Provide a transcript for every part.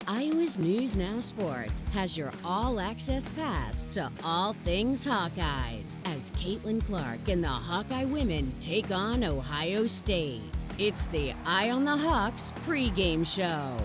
Iowa's News Now Sports has your all-access pass to all things Hawkeyes as Caitlin Clark and the Hawkeye women take on Ohio State. It's the Eye on the Hawks pregame show.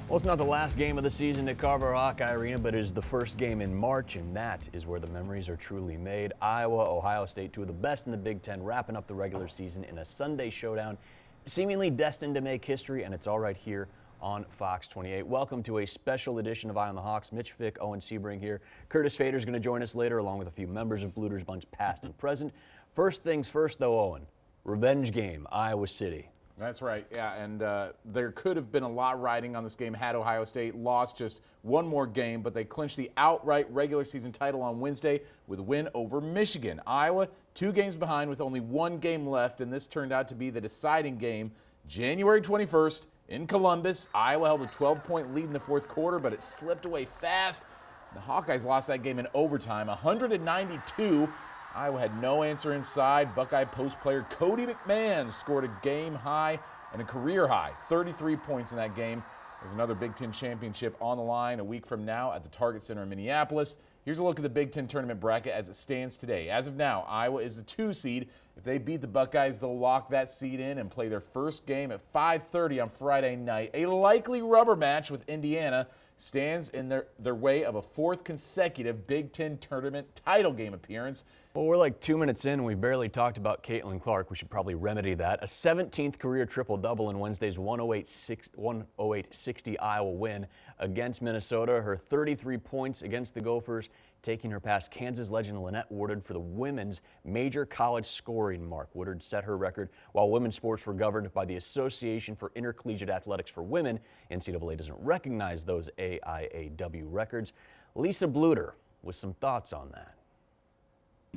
Well, it's not the last game of the season at Carver Hawkeye Arena, but it is the first game in March, and that is where the memories are truly made. Iowa, Ohio State, two of the best in the Big Ten, wrapping up the regular season in a Sunday showdown, seemingly destined to make history, and it's all right here on Fox 28. Welcome to a special edition of Eye on the Hawks. Mitch Fick, Owen Sebring here. Curtis Fader is going to join us later, along with a few members of Bluter's Bunch past and present. First things first, though, Owen. Revenge game, Iowa City. That's right, yeah, and there could have been a lot riding on this game had Ohio State lost just one more game, but they clinched the outright regular season title on Wednesday with a win over Michigan. Iowa, 2 games behind with only 1 game left, and this turned out to be the deciding game January 21st in Columbus. Iowa held a 12-point lead in the fourth quarter, but it slipped away fast. The Hawkeyes lost that game in overtime, 192. Iowa had no answer inside. Buckeye post player Cody McMahon scored a game high and a career high, 33 points in that game. There's another Big Ten championship on the line a week from now at the Target Center in Minneapolis. Here's a look at the Big Ten tournament bracket as it stands today. As of now, Iowa is the 2 seed. If they beat the Buckeyes, they'll lock that seed in and play their first game at 5:30 on Friday night. A likely rubber match with Indiana stands in their way of a 4th consecutive Big Ten tournament title game appearance. Well, we're like 2 minutes in, and we've barely talked about Caitlin Clark. We should probably remedy that. A 17th career triple-double in Wednesday's 108-60 Iowa win against Minnesota. Her 33 points against the Gophers, taking her past Kansas legend Lynette Woodard for the women's major college scoring mark. Woodard set her record while women's sports were governed by the Association for Intercollegiate Athletics for Women. NCAA doesn't recognize those AIAW records. Lisa Bluter with some thoughts on that.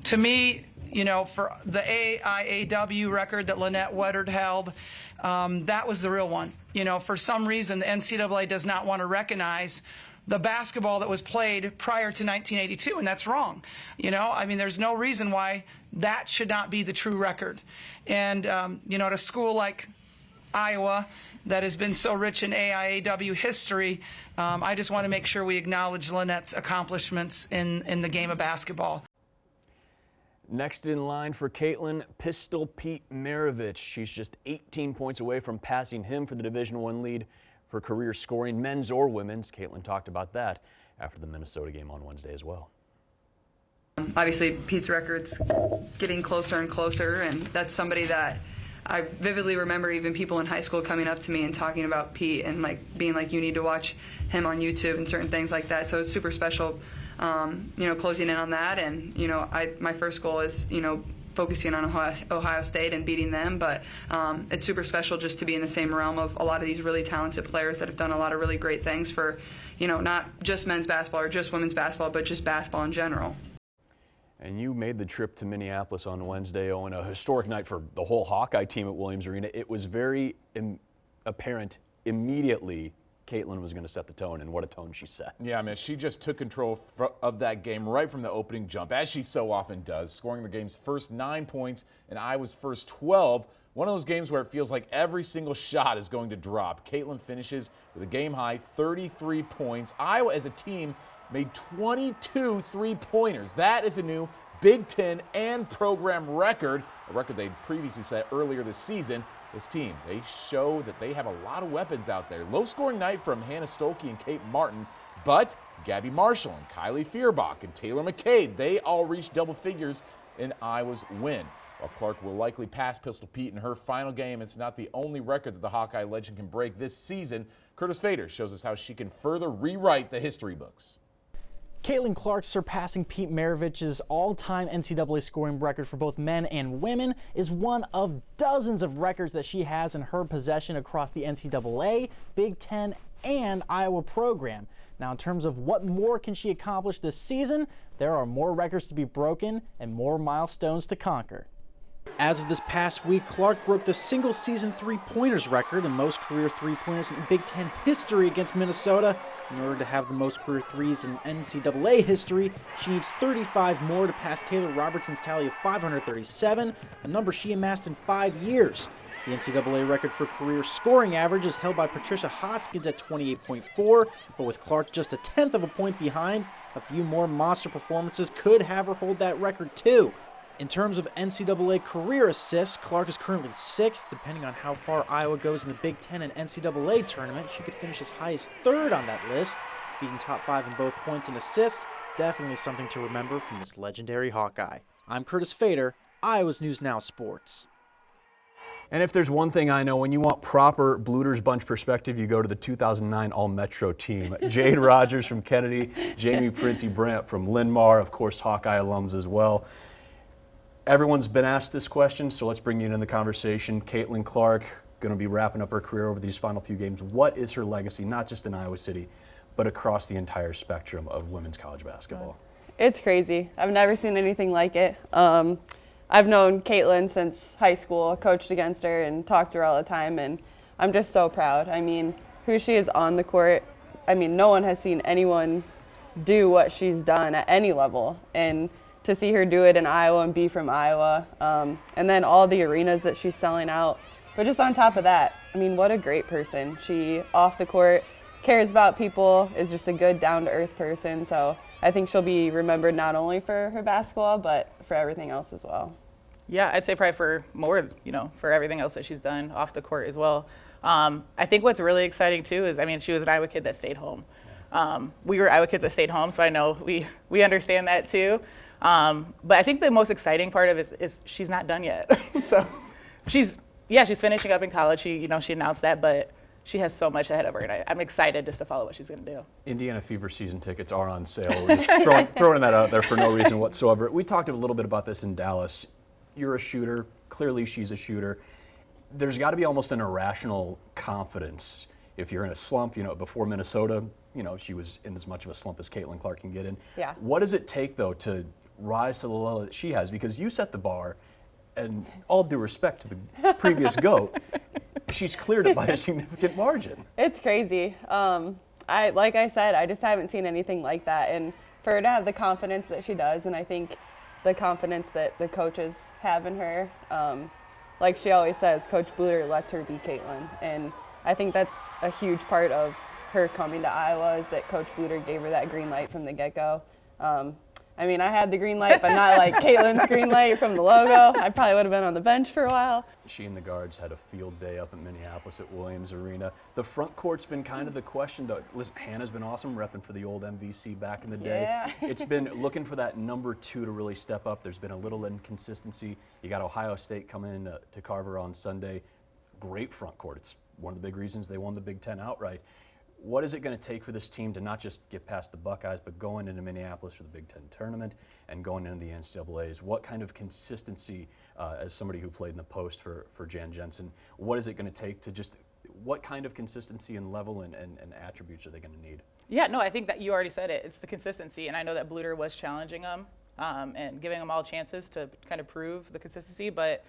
To me, you know, for the AIAW record that Lynette Woodard held, that was the real one. You know, for some reason, the NCAA does not want to recognize the basketball that was played prior to 1982, and that's wrong. You know, I mean, there's no reason why that should not be the true record. And, you know, at a school like Iowa that has been so rich in AIAW history, I just want to make sure we acknowledge Lynette's accomplishments in the game of basketball. Next in line for Caitlin, Pistol Pete Maravich. She's just 18 points away from passing him for the Division I lead for career scoring, men's or women's. Caitlin talked about that after the Minnesota game on Wednesday as well. Obviously, Pete's record's getting closer and closer, and that's somebody that I vividly remember even people in high school coming up to me and talking about Pete and like being like, you need to watch him on YouTube and certain things like that. So it's super special, you know, closing in on that. And, you know, my first goal is, you know, focusing on Ohio State and beating them, but it's super special just to be in the same realm of a lot of these really talented players that have done a lot of really great things for, you know, not just men's basketball or just women's basketball, but just basketball in general. And you made the trip to Minneapolis on Wednesday, Owen, a historic night for the whole Hawkeye team at Williams Arena. It was very apparent immediately Caitlin was going to set the tone, and what a tone she set. Yeah, man, she just took control of that game right from the opening jump, as she so often does, scoring the game's first 9 points and Iowa's first 12. One of those games where it feels like every single shot is going to drop. Caitlin finishes with a game-high 33 points. Iowa as a team made 22 three-pointers. That is a new Big Ten and program record, a record they previously set earlier this season. This team, they show that they have a lot of weapons out there. Low-scoring night from Hannah Stuelke and Kate Martin, but Gabby Marshall and Kylie Feuerbach and Taylor McCabe, they all reached double figures in Iowa's win. While Clark will likely pass Pistol Pete in her final game, it's not the only record that the Hawkeye legend can break this season. Curtis Fader shows us how she can further rewrite the history books. Caitlin Clark surpassing Pete Maravich's all-time NCAA scoring record for both men and women is one of dozens of records that she has in her possession across the NCAA, Big Ten, and Iowa program. Now, in terms of what more can she accomplish this season, there are more records to be broken and more milestones to conquer. As of this past week, Clark broke the single-season three-pointers record and most career three-pointers in Big Ten history against Minnesota. In order to have the most career threes in NCAA history, she needs 35 more to pass Taylor Robertson's tally of 537, a number she amassed in 5 years. The NCAA record for career scoring average is held by Patricia Hoskins at 28.4, but with Clark just a tenth of a point behind, a few more monster performances could have her hold that record too. In terms of NCAA career assists, Clark is currently 6th. Depending on how far Iowa goes in the Big Ten and NCAA tournament, she could finish as high as 3rd on that list, being top 5 in both points and assists. Definitely something to remember from this legendary Hawkeye. I'm Curtis Fader, Iowa's News Now Sports. And if there's one thing I know, when you want proper Bluter's Bunch perspective, you go to the 2009 All-Metro team. Jade Rodgers from Kennedy, Jaime, Printy, Brandt from Linn-Mar, of course Hawkeye alums as well. Everyone's been asked this question, so let's bring you into the conversation. Caitlin Clark, going to be wrapping up her career over these final few games. What is her legacy, not just in Iowa City, but across the entire spectrum of women's college basketball? It's crazy. I've never seen anything like it. I've known Caitlin since high school, coached against her and talked to her all the time, and I'm just so proud. I mean, who she is on the court, I mean, no one has seen anyone do what she's done at any level, and to see her do it in Iowa and be from Iowa, and then all the arenas that she's selling out. But just on top of that, I mean, what a great person. She, off the court, cares about people, is just a good, down-to-earth person. So I think she'll be remembered not only for her basketball, but for everything else as well. Yeah, I'd say probably for more, for everything else that she's done off the court as well. I think what's really exciting, too, is, I mean, she was an Iowa kid that stayed home. We were Iowa kids that stayed home, so I know we understand that, too. But I think the most exciting part of it is she's not done yet. So she's finishing up in college. She announced that, but she has so much ahead of her, and I'm excited just to follow what she's going to do. Indiana Fever season tickets are on sale. We're just throwing that out there for no reason whatsoever. We talked a little bit about this in Dallas. You're a shooter. Clearly she's a shooter. There's got to be almost an irrational confidence if you're in a slump. Before Minnesota, she was in as much of a slump as Caitlin Clark can get in. Yeah. What does it take, though, to rise to the level that she has? Because you set the bar, and all due respect to the previous GOAT, she's cleared it by a significant margin. It's crazy. Like I said, I just haven't seen anything like that. And for her to have the confidence that she does, and I think the confidence that the coaches have in her, like she always says, Coach Bluter lets her be Caitlin. And I think that's a huge part of her coming to Iowa, is that Coach Bluter gave her that green light from the get-go. I mean, I had the green light, but not like Caitlin's green light from the logo. I probably would have been on the bench for a while. She and the guards had a field day up in Minneapolis at Williams Arena. The front court's been kind of the question, though. Listen, Hannah's been awesome, repping for the old MVC back in the day. Yeah. It's been looking for that number 2 to really step up. There's been a little inconsistency. You got Ohio State coming in to Carver on Sunday. Great front court. It's one of the big reasons they won the Big Ten outright. What is it going to take for this team to not just get past the Buckeyes, but going into Minneapolis for the Big Ten tournament and going into the NCAAs? What kind of consistency, as somebody who played in the post for Jan Jensen, what is it going to take to just, what kind of consistency and level and attributes are they going to need? Yeah, no, I think that you already said it. It's the consistency, and I know that Bluter was challenging them and giving them all chances to kind of prove the consistency, but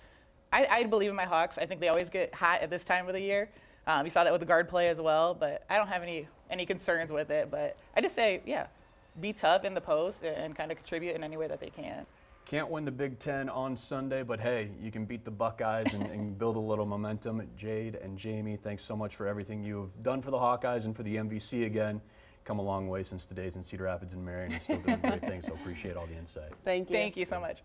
I believe in my Hawks. I think they always get hot at this time of the year. You saw that with the guard play as well, but I don't have any concerns with it. But I just say, yeah, be tough in the post and kind of contribute in any way that they can. Can't win the Big Ten on Sunday, but hey, you can beat the Buckeyes and build a little momentum. Jade and Jaime, thanks so much for everything you've done for the Hawkeyes and for the MVC again. Come a long way since the days in Cedar Rapids and Marion, and still doing great things, so appreciate all the insight. Thank you. Thank you so much.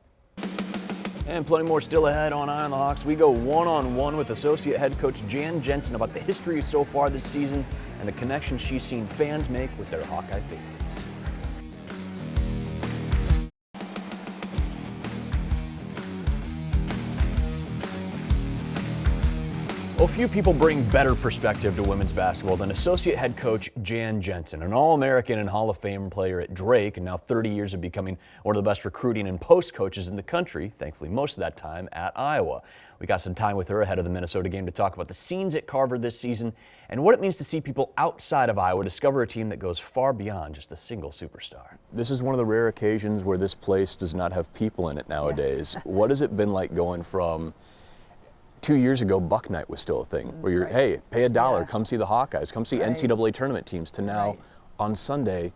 And plenty more still ahead on Eye on the Hawks. We go one-on-one with Associate Head Coach Jan Jensen about the history so far this season and the connection she's seen fans make with their Hawkeye favorites. Well, few people bring better perspective to women's basketball than Associate Head Coach Jan Jensen, an All-American and Hall of Fame player at Drake, and now 30 years of becoming one of the best recruiting and post coaches in the country, thankfully most of that time at Iowa. We got some time with her ahead of the Minnesota game to talk about the scenes at Carver this season and what it means to see people outside of Iowa discover a team that goes far beyond just a single superstar. This is one of the rare occasions where this place does not have people in it nowadays. Yeah. What has it been like going from 2 years ago, Buck Night was still a thing, where you're, hey, pay $1, come see the Hawkeyes, come see NCAA tournament teams, to now, on Sunday,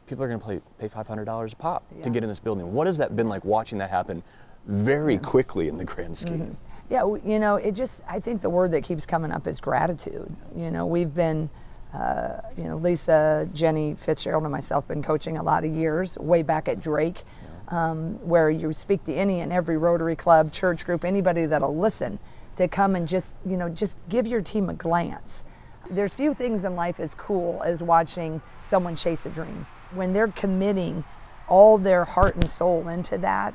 people are going to pay $500 a pop to get in this building. What has that been like watching that happen very quickly in the grand scheme? Yeah, I think the word that keeps coming up is gratitude. We've been, Lisa, Jenny Fitzgerald, and myself been coaching a lot of years, way back at Drake, where you speak to any and every Rotary Club, church group, anybody that'll listen, to come and just give your team a glance. There's few things in life as cool as watching someone chase a dream. When they're committing all their heart and soul into that,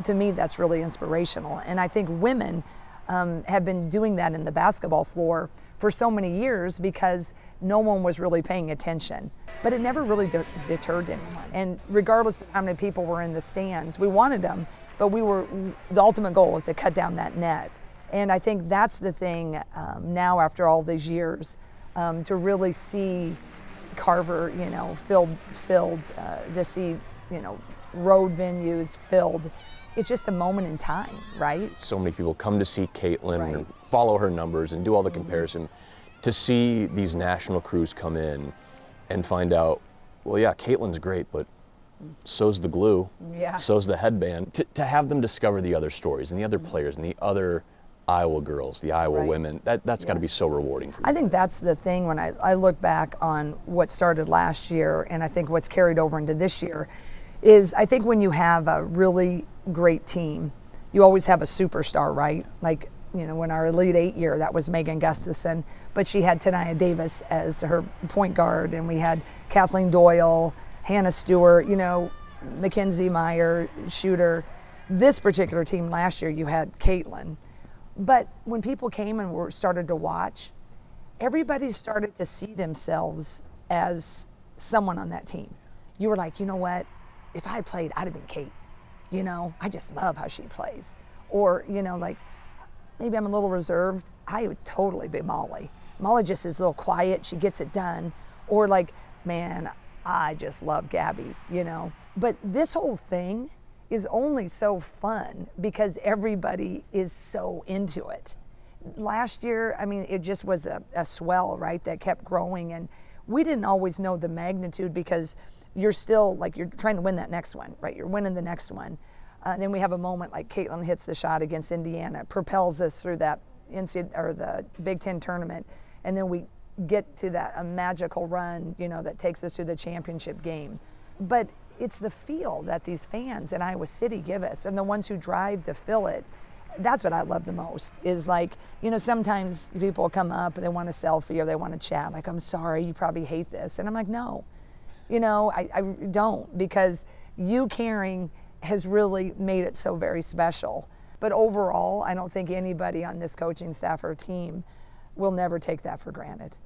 to me, that's really inspirational. And I think women have been doing that in the basketball floor for so many years because no one was really paying attention. But it never really deterred anyone. And regardless of how many people were in the stands, we wanted them, but the ultimate goal was to cut down that net. And I think that's the thing now after all these years, to really see Carver, filled, to see, road venues filled. It's just a moment in time, right? So many people come to see Caitlin, Right. and follow her numbers and do all the comparison. To see these national crews come in and find out, well, yeah, Caitlin's great, but so's the glue, Yeah. so's the headband. To have them discover the other stories and the other players and the other Iowa girls, the Iowa Right. women, that's got to be so rewarding for you. I think that's the thing when I look back on what started last year, and I think what's carried over into this year, is I think when you have a really great team, you always have a superstar, right? Like, when our Elite 8 year, that was Megan Gustafson, but she had Tania Davis as her point guard, and we had Kathleen Doyle, Hannah Stewart, Mackenzie Meyer, shooter. This particular team last year, you had Caitlin. But when people came and started to watch, everybody started to see themselves as someone on that team. You were like, you know what? If I had played, I'd have been Kate. I just love how she plays. Or, like, maybe I'm a little reserved. I would totally be Molly. Molly just is a little quiet. She gets it done. Or like, man, I just love Gabby, But this whole thing is only so fun because everybody is so into it. Last year, it just was a swell, right, that kept growing. And we didn't always know the magnitude because you're still, you're trying to win that next one, right? You're winning the next one. Then we have a moment like Caitlin hits the shot against Indiana, propels us through that the Big Ten tournament. And then we get to a magical run, that takes us to the championship game. But it's the feel that these fans in Iowa City give us and the ones who drive to fill it. That's what I love the most is sometimes people come up and they want a selfie or they want to chat. Like, I'm sorry, you probably hate this. And I'm like, no, I don't, because you caring has really made it so very special. But overall, I don't think anybody on this coaching staff or team will never take that for granted.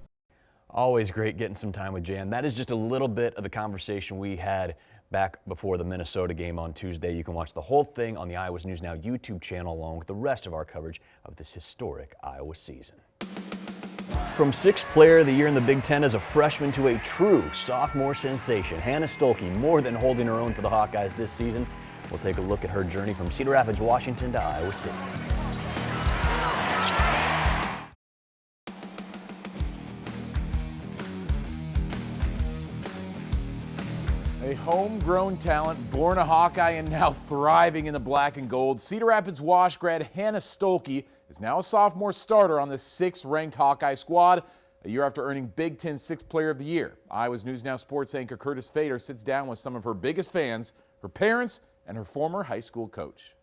Always great getting some time with Jan. That is just a little bit of the conversation we had back before the Minnesota game on Tuesday. You can watch the whole thing on the Iowa News Now YouTube channel along with the rest of our coverage of this historic Iowa season. From 6th player of the year in the Big Ten as a freshman to a true sophomore sensation, Hannah Stuelke more than holding her own for the Hawkeyes this season. We'll take a look at her journey from Cedar Rapids, Washington to Iowa City. A homegrown talent, born a Hawkeye and now thriving in the black and gold, Cedar Rapids Wash grad Hannah Stuelke is now a sophomore starter on the 6th-ranked Hawkeye squad, a year after earning Big Ten 6th Player of the Year. Iowa's News Now sports anchor Curtis Fader sits down with some of her biggest fans, her parents, and her former high school coach.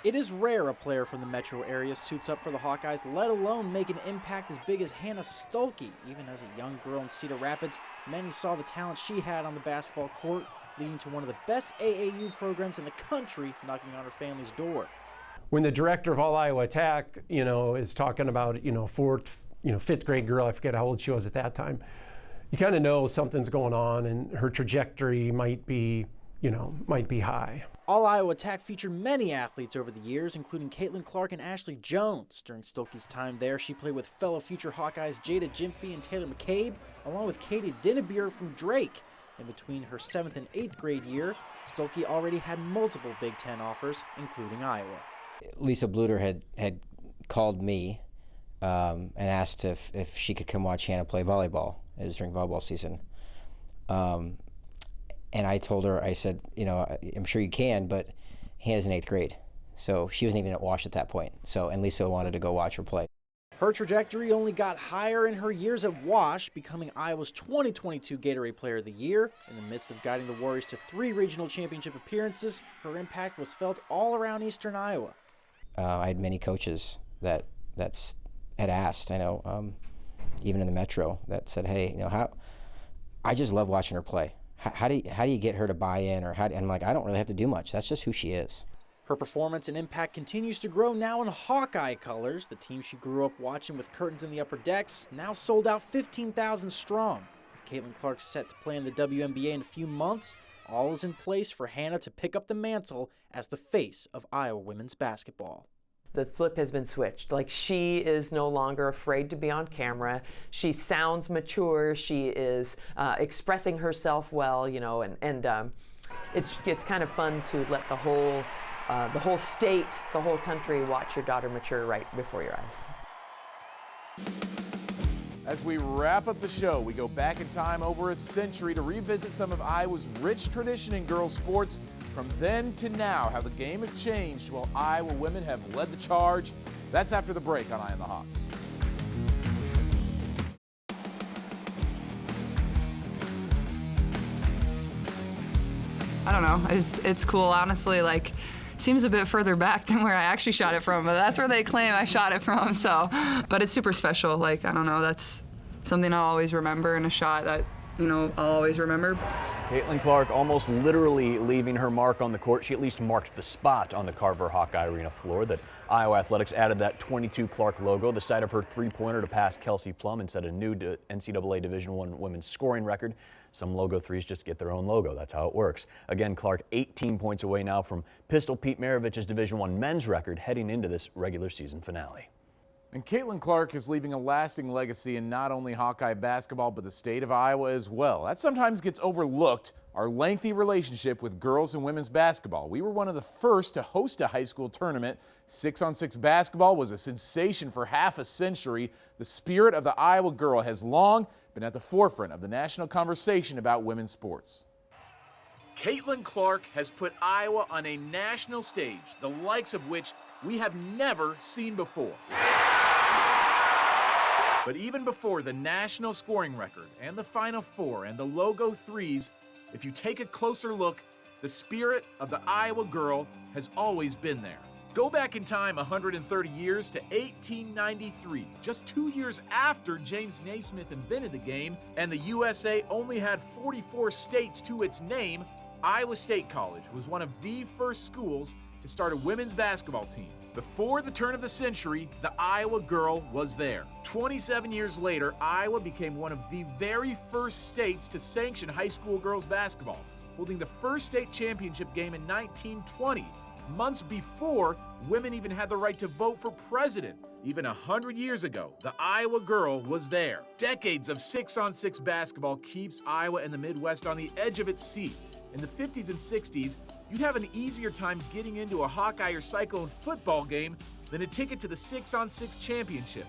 It is rare a player from the metro area suits up for the Hawkeyes, let alone make an impact as big as Hannah Stuelke. Even as a young girl in Cedar Rapids, many saw the talent she had on the basketball court, leading to one of the best AAU programs in the country, knocking on her family's door. When the director of All Iowa Attack, is talking about, fifth grade girl, I forget how old she was at that time, you kind of know something's going on and her trajectory might be high. All Iowa Attack featured many athletes over the years, including Caitlin Clark and Ashley Jones. During Stuelke's time there, she played with fellow future Hawkeyes Jada Jensen and Taylor McCabe, along with Katie Dinnebier from Drake. In between her 7th and 8th grade year, Stuelke already had multiple Big Ten offers, including Iowa. Lisa Bluter had called me and asked if she could come watch Hannah play volleyball. It was during volleyball season. And I told her, I said, you know, I'm sure you can, but Hannah's in 8th grade. So she wasn't even at Wash at that point. So, and Lisa wanted to go watch her play. Her trajectory only got higher in her years at Wash, becoming Iowa's 2022 Gatorade Player of the Year. In the midst of guiding the Warriors to 3 regional championship appearances, her impact was felt all around Eastern Iowa. I had many coaches that had asked, I know, even in the Metro, that said, hey, you know, I just love watching her play. How do you get her to buy in? Or and I'm like, I don't really have to do much. That's just who she is. Her performance and impact continues to grow now in Hawkeye colors. The team she grew up watching with curtains in the upper decks now sold out 15,000 strong. With Caitlin Clark set to play in the WNBA in a few months, all is in place for Hannah to pick up the mantle as the face of Iowa women's basketball. The flip has been switched. Like, she is no longer afraid to be on camera. She sounds mature. She is expressing herself well, you know, and it's kind of fun to let the whole state, the whole country watch your daughter mature right before your eyes. As we wrap up the show, we go back in time over a century to revisit some of Iowa's rich tradition in girls sports. From then to now, how the game has changed while Iowa women have led the charge. That's after the break on Eye on the Hawks. I don't know. It's cool, honestly. Like, seems a bit further back than where I actually shot it from, but that's where they claim I shot it from. So, but it's super special. Like, I don't know. That's something I'll always remember, in a shot that, you know, I'll always remember. Caitlin Clark almost literally leaving her mark on the court. She at least marked the spot on the Carver Hawkeye Arena floor that Iowa Athletics added that 22 Clark logo, the site of her three-pointer to pass Kelsey Plum and set a new NCAA Division I women's scoring record. Some logo threes just get their own logo. That's how it works. Again, Clark 18 points away now from Pistol Pete Maravich's Division I men's record heading into this regular season finale. And Caitlin Clark is leaving a lasting legacy in not only Hawkeye basketball, but the state of Iowa as well. That sometimes gets overlooked, our lengthy relationship with girls and women's basketball. We were one of the first to host a high school tournament. 6-on-6 basketball was a sensation for half a century. The spirit of the Iowa girl has long been at the forefront of the national conversation about women's sports. Caitlin Clark has put Iowa on a national stage, the likes of which we have never seen before. But even before the national scoring record and the Final Four and the logo threes, if you take a closer look, the spirit of the Iowa girl has always been there. Go back in time 130 years to 1893, just 2 years after James Naismith invented the game, and the USA only had 44 states to its name. Iowa State College was one of the first schools to start a women's basketball team. Before the turn of the century, the Iowa girl was there. 27 years later, Iowa became one of the very first states to sanction high school girls basketball, holding the first state championship game in 1920, months before women even had the right to vote for president. Even 100 years ago, the Iowa girl was there. Decades of 6-on-6 basketball keeps Iowa and the Midwest on the edge of its seat. In the 50s and 60s, you'd have an easier time getting into a Hawkeye or Cyclone football game than a ticket to the 6-on-6 championship.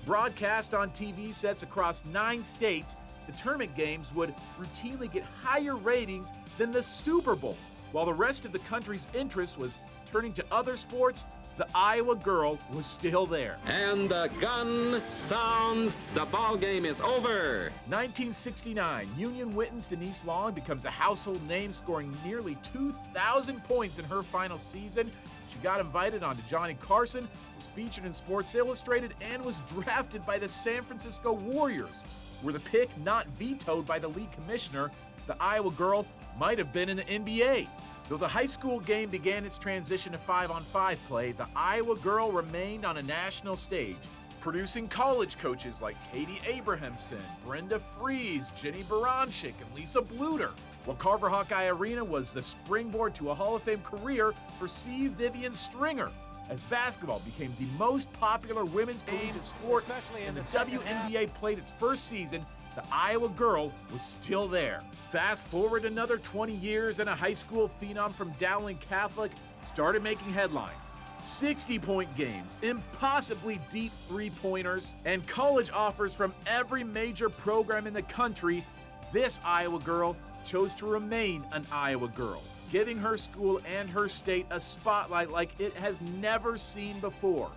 Broadcast on TV sets across 9 states, the tournament games would routinely get higher ratings than the Super Bowl. While the rest of the country's interest was turning to other sports, the Iowa girl was still there. And the gun sounds, the ball game is over. 1969, Union Witten's Denise Long becomes a household name, scoring nearly 2,000 points in her final season. She got invited onto Johnny Carson, was featured in Sports Illustrated, and was drafted by the San Francisco Warriors. Were the pick not vetoed by the league commissioner, the Iowa girl might have been in the NBA. Though the high school game began its transition to 5-on-5 play, the Iowa girl remained on a national stage, producing college coaches like Katie Abrahamson, Brenda Fries, Jenny Baranchik, and Lisa Bluter. While Carver Hawkeye Arena was the springboard to a Hall of Fame career for C. Vivian Stringer, as basketball became the most popular women's collegiate sport and the WNBA played its first season, the Iowa girl was still there. Fast forward another 20 years and a high school phenom from Dowling Catholic started making headlines. 60-point games, impossibly deep three-pointers, and college offers from every major program in the country. This Iowa girl chose to remain an Iowa girl, giving her school and her state a spotlight like it has never seen before.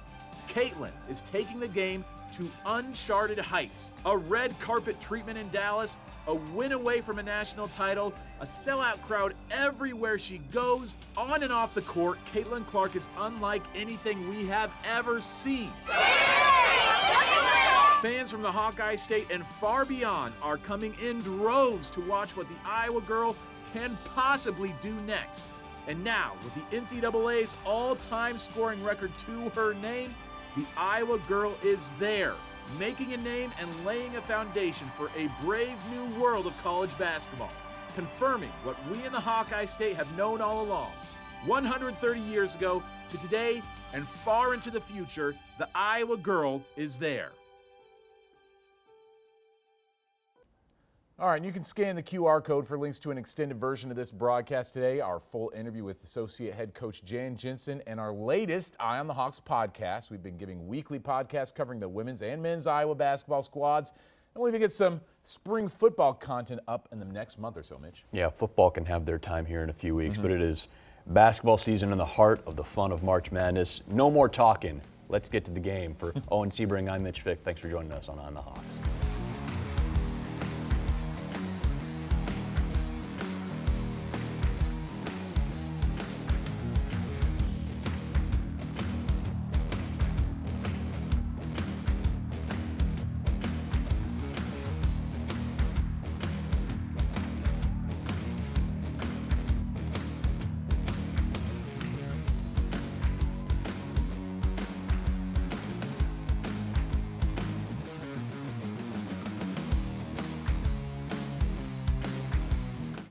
Caitlin is taking the game to uncharted heights. A red carpet treatment in Dallas, a win away from a national title, a sellout crowd everywhere she goes. On and off the court, Caitlin Clark is unlike anything we have ever seen. Fans from the Hawkeye State and far beyond are coming in droves to watch what the Iowa girl can possibly do next. And now, with the NCAA's all-time scoring record to her name, the Iowa girl is there, making a name and laying a foundation for a brave new world of college basketball, confirming what we in the Hawkeye State have known all along. 130 years ago to today and far into the future, the Iowa girl is there. All right, and you can scan the QR code for links to an extended version of this broadcast today, our full interview with Associate Head Coach Jan Jensen, and our latest Eye on the Hawks podcast. We've been giving weekly podcasts covering the women's and men's Iowa basketball squads, and we'll even get some spring football content up in the next month or so, Mitch. Yeah, football can have their time here in a few weeks, but it is basketball season in the heart of the fun of March Madness. No more talking. Let's get to the game. For Owen Sebring, I'm Mitch Fick. Thanks for joining us on the Hawks.